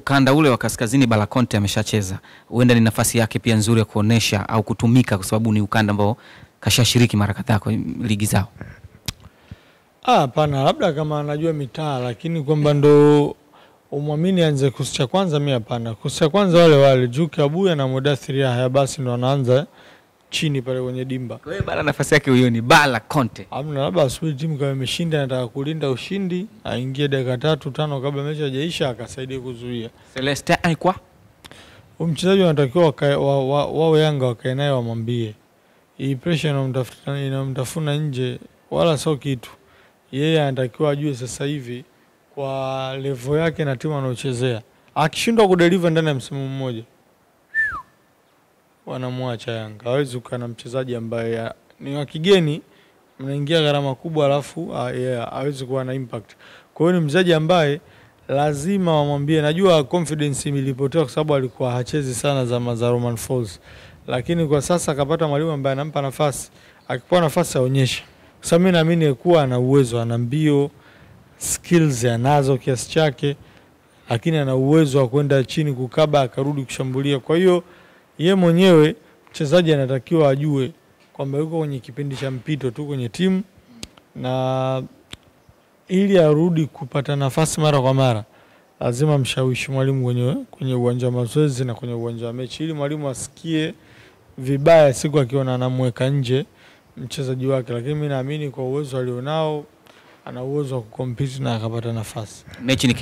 ukanda ule wa kaskazini Bala Conte ameshacheza. Huenda ni nafasi yake pia nzuri ya kuonesha au kutumika kwa sababu ni ukanda ambao kashashiriki mara kadhaa kwa ligi zao. Hapana, labda kama anajua mitaa, lakini kwamba ndo umwamini anze kikosi cha kwanza, mimi hapana. Kikosi cha kwanza wale Juke Abuya na Mudathir Yahya basi ndo anaanza chini pale kwenye dimba. Kwa hiyo Bala nafasi yake huyo ni Bala Conte. Hamna, labda asubiri timu kama imeshinda anataka kulinda ushindi, aingie dakika 3-5 kabla mechi haijaisha akasaidie kuzuia. Celeste aikwa Mchezaji anatakiwa wao Yanga wakae naye wamwambie. Hii pressure inamtafuna nje wala sio kitu. Yeye anatakiwa ajue sasa hivi kwa level yake na timu anayochezea. Akishindwa kudeliver ndani ya msimu mmoja, wanamwacha Yanga. Hawezi kuwa na mchezaji ambaye ni wa kigeni, mnaingia gharama kubwa alafu hawezi kuwa na impact. Kwa hiyo ni mchezaji ambaye lazima wamwambie. Najua confidence ilipotea kwa sababu alikuwa hachezi sana za Roman Falls. Lakini kwa sasa akapata mwalimu ambaye anampa nafasi. Akipewa nafasi aonyeshe. Kwa sababu mimi naamini kuwa ana uwezo, ana mbio, skills anazo kiasi chake, lakini ana uwezo wa kwenda chini kukaba akarudi kushambulia. Kwa hiyo yeye mwenyewe mchezaji anatakiwa ajue kwamba yuko kwenye kipindi cha mpito tu kwenye timu, na ili arudi kupata nafasi mara kwa mara lazima mshawishi mwalimu kwenye uwanja wa mazoezi na kwenye uwanja wa mechi, ili mwalimu asikie vibaya siku akiona anamweka nje mchezaji wake. Lakini mimi naamini kwa uwezo alionao ana uwezo wa kucompete na akapata nafasi. Mechi ni